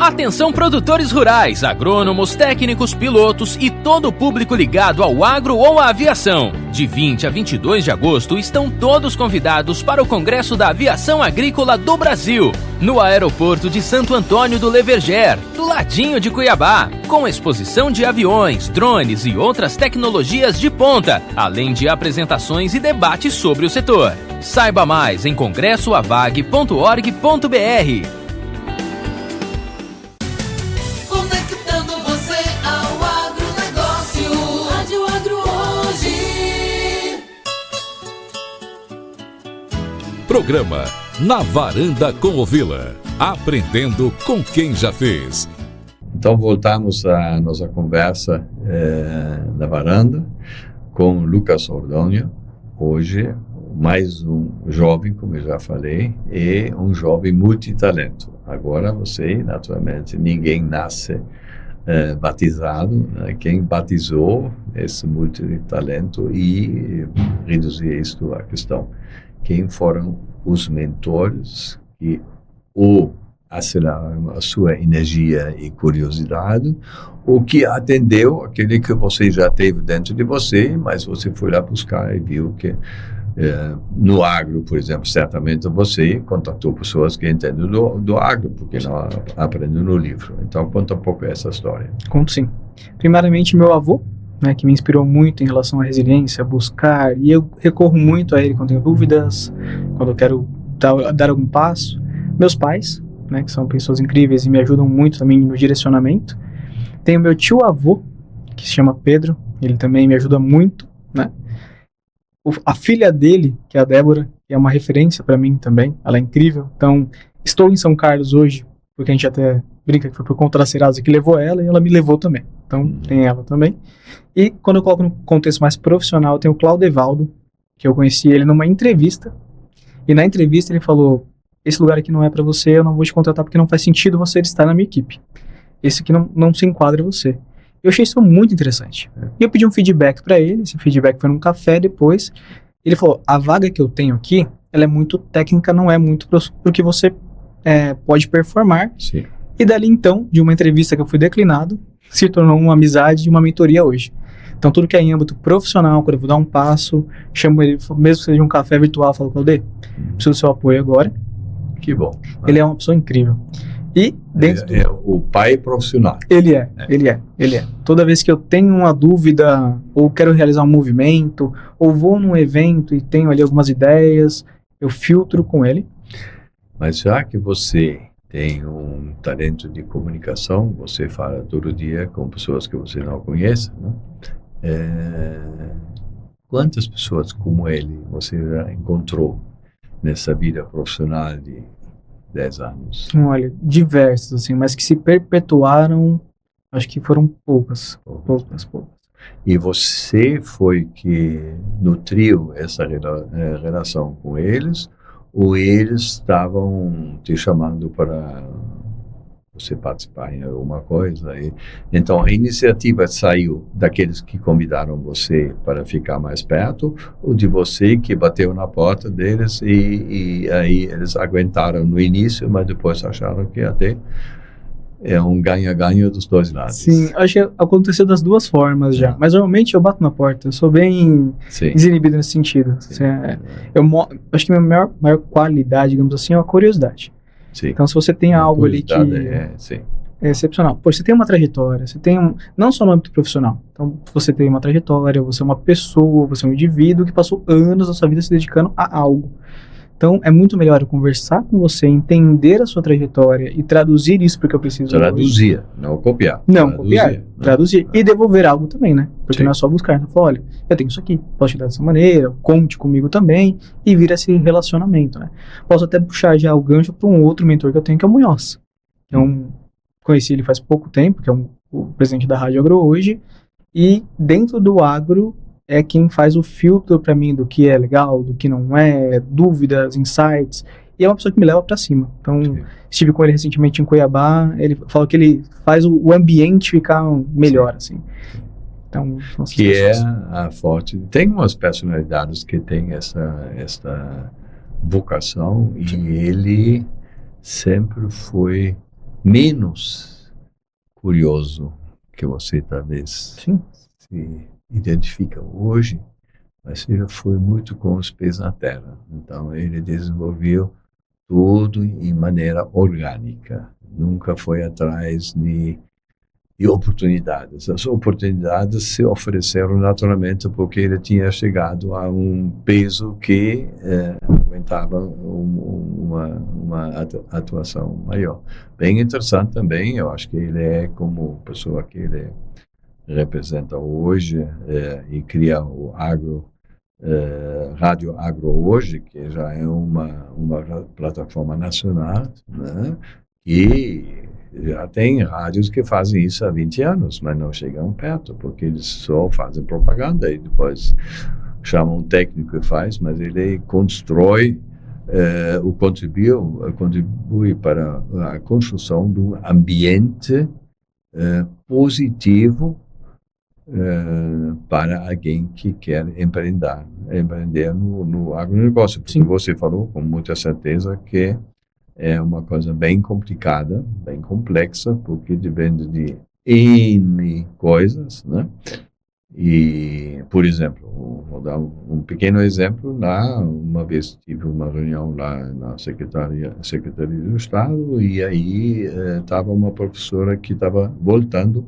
Atenção, produtores rurais, agrônomos, técnicos, pilotos e todo o público ligado ao agro ou à aviação. De 20 a 22 de agosto estão todos convidados para o Congresso da Aviação Agrícola do Brasil, no aeroporto de Santo Antônio do Leverger, do ladinho de Cuiabá, com exposição de aviões, drones e outras tecnologias de ponta, além de apresentações e debates sobre o setor. Saiba mais em congressoavag.org.br. Programa Na Varanda com o Vila, aprendendo com quem já fez. Então voltamos à nossa conversa na varanda com Lucas Ordonha. Hoje mais um jovem, como eu já falei, e um jovem multitalento. Agora você, naturalmente, ninguém nasce batizado, né? Quem batizou esse multitalento e reduzir isto à questão. Quem foram os mentores que ou aceleraram a sua energia e curiosidade, ou que atendeu aquele que você já teve dentro de você, mas você foi lá buscar e viu que no agro, por exemplo, certamente você contatou pessoas que entendem do agro, porque não aprendeu no livro. Então, conta um pouco essa história. Conto sim. Primeiramente, meu avô, né, que me inspirou muito em relação à resiliência, buscar, e eu recorro muito a ele quando tenho dúvidas, quando eu quero dar algum passo. Meus pais, né, que são pessoas incríveis e me ajudam muito também no direcionamento. Tenho meu tio-avô, que se chama Pedro, ele também me ajuda muito, né? A filha dele, que é a Débora, que é uma referência para mim também, ela é incrível. Então, estou em São Carlos hoje, porque a gente até brinca que foi por conta da Serasa que levou ela, e ela me levou também. Então, tem ela também. E quando eu coloco no contexto mais profissional, eu tenho o Claudevaldo, que eu conheci ele numa entrevista, e na entrevista ele falou: esse lugar aqui não é para você, eu não vou te contratar porque não faz sentido você estar na minha equipe. Esse aqui não se enquadra em você. Eu achei isso muito interessante. E eu pedi um feedback para ele, esse feedback foi num café depois. Ele falou: a vaga que eu tenho aqui, ela é muito técnica, não é muito pro que você pode performar. Sim. E dali então, de uma entrevista que eu fui declinado, se tornou uma amizade e uma mentoria hoje. Então tudo que é em âmbito profissional, quando eu vou dar um passo, chamo ele, mesmo que seja um café virtual, falo, Claudê, preciso do seu apoio agora. Que bom. Ele é uma pessoa incrível. E dentro É o pai profissional. Ele é. Toda vez que eu tenho uma dúvida, ou quero realizar um movimento, ou vou num evento e tenho ali algumas ideias, eu filtro com ele. Mas já que você tem um talento de comunicação, você fala todo dia com pessoas que você não conhece, né? Quantas pessoas como ele você já encontrou nessa vida profissional de 10 anos? Olha, diversas, assim, mas que se perpetuaram, acho que foram poucas. E você foi que nutriu essa relação com eles, ou eles estavam te chamando para você participar em alguma coisa? Então a iniciativa saiu daqueles que convidaram você para ficar mais perto, ou de você que bateu na porta deles e aí eles aguentaram no início, mas depois acharam que até é um ganha-ganha dos dois lados? Sim, acho que aconteceu das duas formas já. Mas normalmente eu bato na porta, eu sou bem desinibido nesse sentido. Acho que a minha maior qualidade, digamos assim, é a curiosidade. Sim. Então se você tem algo ali que é excepcional. Pô, você tem uma trajetória, você tem não só no âmbito profissional. Então você tem uma trajetória, você é uma pessoa, você é um indivíduo que passou anos da sua vida se dedicando a algo. Então, é muito melhor eu conversar com você, entender a sua trajetória e traduzir isso porque eu preciso. Traduzir, não copiar. Não, copiar. Traduzir. E devolver algo também, né? Porque não é só buscar. Então, fala, olha, eu tenho isso aqui, posso te dar dessa maneira, conte comigo também, e vira esse relacionamento, né? Posso até puxar já o gancho para um outro mentor que eu tenho, que é o Munhoz. Conheci ele faz pouco tempo, que é o presidente da Rádio Agro hoje, e dentro do agro, é quem faz o filtro para mim do que é legal, do que não é, dúvidas, insights, e é uma pessoa que me leva para cima. Então, estive com ele recentemente em Cuiabá, ele falou que ele faz o ambiente ficar melhor, assim. Então, que é a forte. Tem umas personalidades que têm esta vocação, e ele sempre foi menos curioso que você, talvez. Sim. Se identifica hoje, mas ele foi muito com os pés na terra. Então ele desenvolveu tudo em maneira orgânica, nunca foi atrás de oportunidades. As oportunidades se ofereceram naturalmente porque ele tinha chegado a um peso que aguentava uma atuação maior. Bem interessante também, eu acho que ele é como pessoa que ele representa hoje e cria o Rádio Agro hoje, que já é uma plataforma nacional, né? E já tem rádios que fazem isso há 20 anos, mas não chegam perto, porque eles só fazem propaganda e depois chamam um técnico e faz, mas ele constrói contribui para a construção de um ambiente positivo para alguém que quer empreender no agronegócio, porque você falou com muita certeza que é uma coisa bem complicada, bem complexa, porque depende de N coisas, né? E, por exemplo, vou dar um pequeno exemplo. Uma vez tive uma reunião lá na Secretaria do Estado, e aí estava uma professora que estava voltando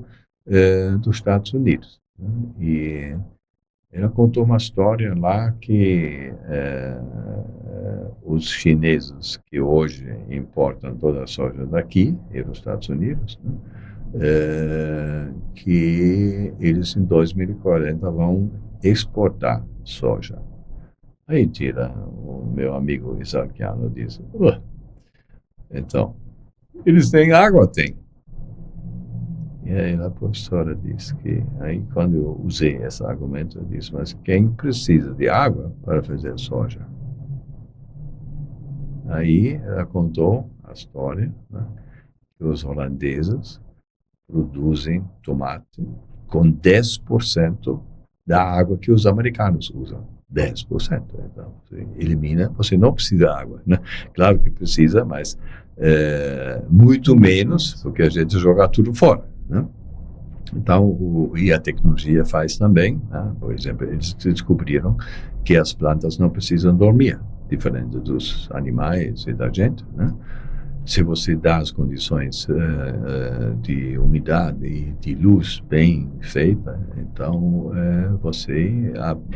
dos Estados Unidos, né? E ela contou uma história lá que os chineses que hoje importam toda a soja daqui e dos Estados Unidos, né? Que eles em 2040 vão exportar soja. Aí tira o meu amigo Isaaciano diz, então, eles têm água? Tem. E aí a professora disse que, aí quando eu usei esse argumento, eu disse, mas quem precisa de água para fazer soja? Aí ela contou a história, né, que os holandeses produzem tomate com 10% da água que os americanos usam. 10%. Então, você elimina, você não precisa de água, né? Claro que precisa, mas muito menos, porque a gente joga tudo fora, né? Então, e a tecnologia faz também, né? Por exemplo, eles descobriram que as plantas não precisam dormir, diferente dos animais e da gente, né? Se você dá as condições de umidade e de luz bem feita, então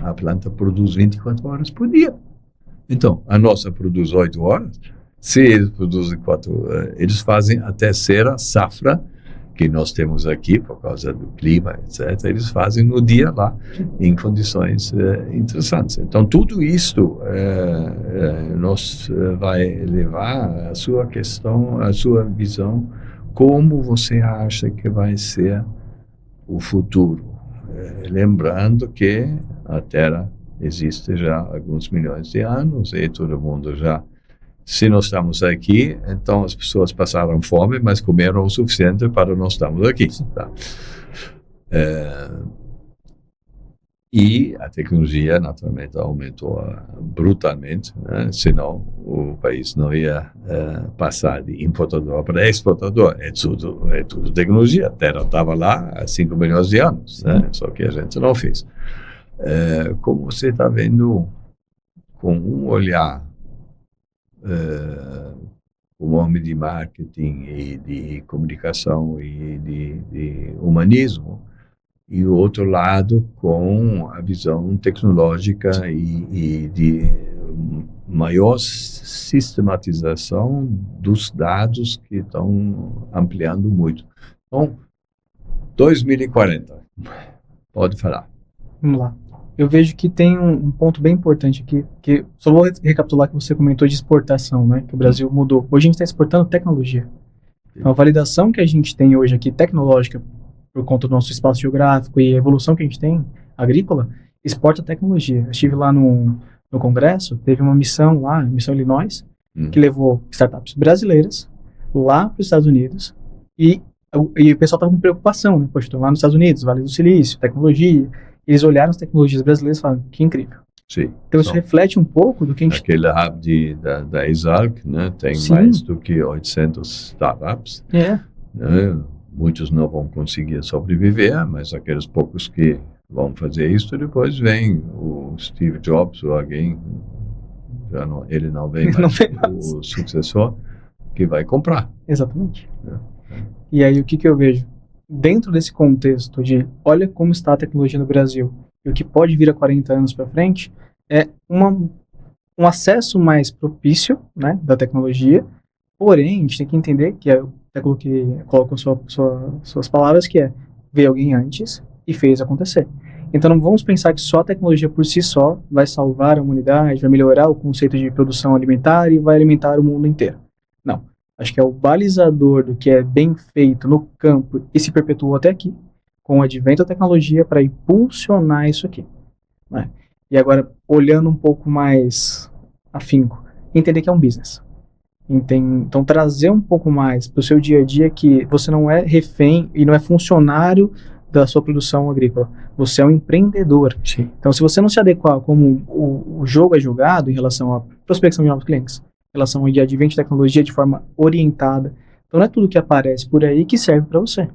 a planta produz 24 horas por dia. Então, a nossa produz 8 horas, se eles produzem 4, eles fazem a terceira safra que nós temos aqui, por causa do clima, etc., eles fazem no dia lá, em condições interessantes. Então, tudo isto nos vai levar a sua questão, a sua visão, como você acha que vai ser o futuro. Lembrando que a Terra existe já há alguns milhões de anos e todo mundo já... Se nós estamos aqui, então as pessoas passaram fome, mas comeram o suficiente para nós estarmos aqui. Tá? E a tecnologia, naturalmente, aumentou brutalmente, né? Senão o país não ia passar de importador para exportador. É tudo tecnologia. A Terra estava lá há 5 milhões de anos, né? Só que a gente não fez. Como você está vendo, com um olhar como homem de marketing e de comunicação e de humanismo, e o outro lado com a visão tecnológica e de maior sistematização dos dados que estão ampliando muito. Então, 2040, pode falar. Vamos lá. Eu vejo que tem um ponto bem importante aqui, que só vou recapitular que você comentou de exportação, né? Que o Brasil mudou. Hoje a gente está exportando tecnologia. Então, a validação que a gente tem hoje aqui, tecnológica, por conta do nosso espaço geográfico e a evolução que a gente tem, agrícola, exporta tecnologia. Eu estive lá no congresso, teve uma missão lá, missão Illinois, que levou startups brasileiras lá para os Estados Unidos e o pessoal estava com preocupação, né? Poxa, estou lá nos Estados Unidos, Vale do Silício, tecnologia. Eles olharam as tecnologias brasileiras e falaram, que incrível. Sim. Então isso reflete um pouco do que a gente... Aquele hub da Exarc, né, tem mais do que 800 startups. Né? Muitos não vão conseguir sobreviver, mas aqueles poucos que vão fazer isso, depois vem o Steve Jobs ou alguém, ele não vem mais, o sucessor, que vai comprar. Exatamente. E aí o que eu vejo? Dentro desse contexto de olha como está a tecnologia no Brasil e o que pode vir a 40 anos para frente, é um acesso mais propício, né, da tecnologia, porém a gente tem que entender que é aquilo que coloca suas palavras, que é ver alguém antes e fez acontecer. Então não vamos pensar que só a tecnologia por si só vai salvar a humanidade, vai melhorar o conceito de produção alimentar e vai alimentar o mundo inteiro. Não. Acho que é o balizador do que é bem feito no campo e se perpetuou até aqui, com o advento da tecnologia para impulsionar isso aqui. Né? E agora, olhando um pouco mais afinco, entender que é um business. Então, trazer um pouco mais para o seu dia a dia que você não é refém e não é funcionário da sua produção agrícola. Você é um empreendedor. Sim. Então, se você não se adequar como o jogo é jogado em relação à prospecção de novos clientes, em relação ao advento de tecnologia de forma orientada. Então não é tudo que aparece por aí que serve para você.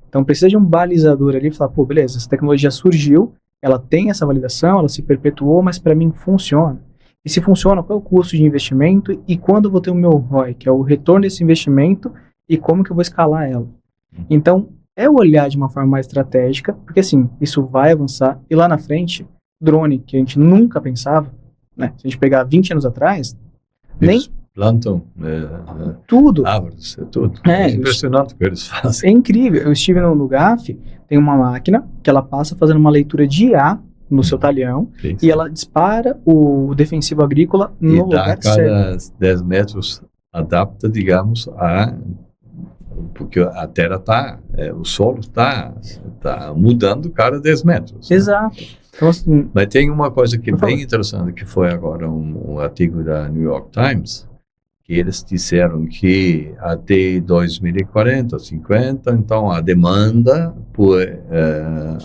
Então precisa de um balizador ali e falar, pô, beleza, essa tecnologia surgiu, ela tem essa validação, ela se perpetuou, mas para mim funciona. E se funciona, qual é o custo de investimento e quando eu vou ter o meu ROI, que é o retorno desse investimento e como que eu vou escalar ela. Então é olhar de uma forma mais estratégica, porque assim, isso vai avançar e lá na frente, drone, que a gente nunca pensava, né? Se a gente pegar 20 anos atrás, eles plantam tudo. Árvores, tudo. É impressionante o que eles fazem. É incrível. Eu estive no GAF, tem uma máquina que ela passa fazendo uma leitura de IA no seu talhão e ela dispara o defensivo agrícola no lugar certo. E cada 10 metros adapta, digamos, porque a terra o solo está mudando cada 10 metros. Exato. Né? Então, assim, mas tem uma coisa que é bem interessante, que foi agora um artigo da New York Times, que eles disseram que até 2040, 50, então a demanda por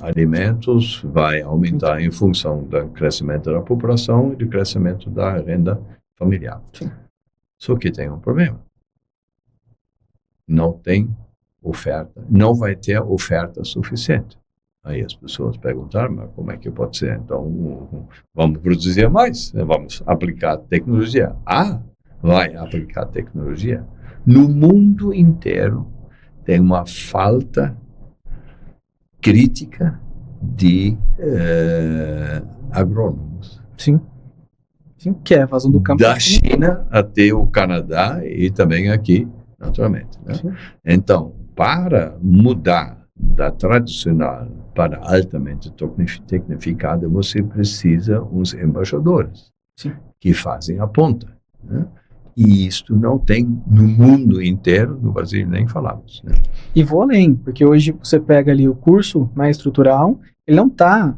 alimentos vai aumentar em função do crescimento da população e do crescimento da renda familiar. Sim. Só que tem um problema. não tem oferta, não vai ter oferta suficiente. Aí as pessoas perguntaram, mas como é que pode ser? Então, vamos produzir mais, vamos aplicar tecnologia. Vai aplicar tecnologia. No mundo inteiro tem uma falta crítica de agrônomos. Sim, que é a evasão do campo. Da China até o Canadá e também aqui, naturalmente. Né? Então, para mudar da tradicional para altamente tecnificada, você precisa uns embaixadores que fazem a ponta. Né? E isto não tem no mundo inteiro, no Brasil nem falamos. Né? E vou além, porque hoje você pega ali o curso mais estrutural, ele não está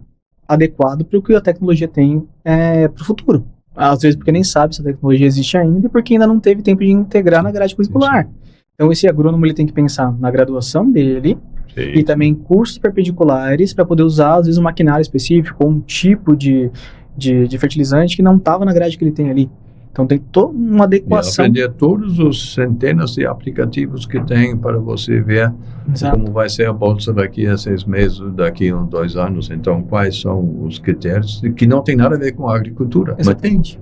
adequado para o que a tecnologia tem para o futuro. Às vezes porque nem sabe se a tecnologia existe ainda e porque ainda não teve tempo de integrar na grade curricular. Então esse agrônomo ele tem que pensar na graduação dele e também cursos perpendiculares para poder usar às vezes um maquinário específico ou um tipo de fertilizante que não estava na grade que ele tem ali. Então tem toda uma adequação. E aprender todos os centenas de aplicativos que tem para você ver como vai ser a bolsa daqui a 6 meses, daqui a 2 anos. Então, quais são os critérios que não tem nada a ver com a agricultura. Exatamente.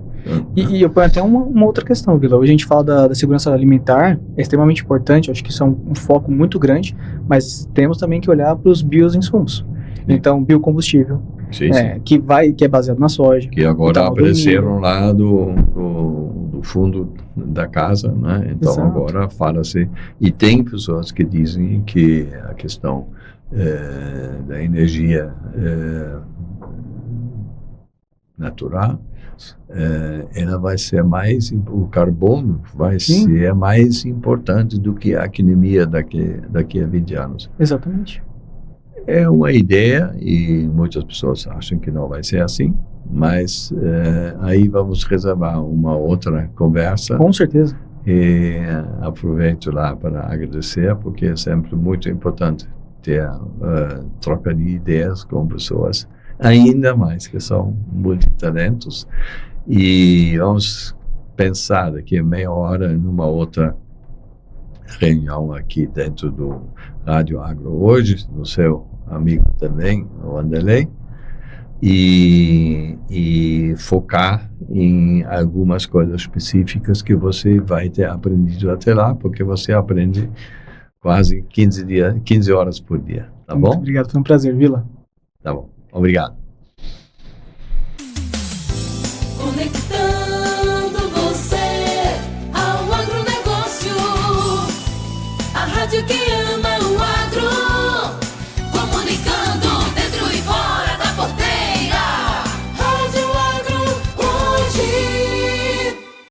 E eu ponho até uma outra questão, Vila. Hoje a gente fala da segurança alimentar, é extremamente importante, eu acho que isso é um foco muito grande, mas temos também que olhar para os bioinsumos. Então, biocombustível, que é baseado na soja. Que agora apareceram lá do fundo da casa, né? Então agora fala-se, e tem pessoas que dizem que a questão da energia natural, ela vai ser o carbono vai ser mais importante do que a economia daqui a 20 anos. Exatamente. É uma ideia e muitas pessoas acham que não vai ser assim, mas aí vamos reservar uma outra conversa. Com certeza. E aproveito lá para agradecer, porque é sempre muito importante ter troca de ideias com pessoas, ainda mais que são multitalentos. E vamos pensar daqui a meia hora numa outra reunião aqui dentro do Rádio Agro hoje, no seu amigo também, o Wanderley, e focar em algumas coisas específicas que você vai ter aprendido até lá, porque você aprende quase 15 horas por dia, tá bom? Muito obrigado, foi um prazer, Vila. Tá bom, obrigado. Conectando você ao agronegócio, a rádio que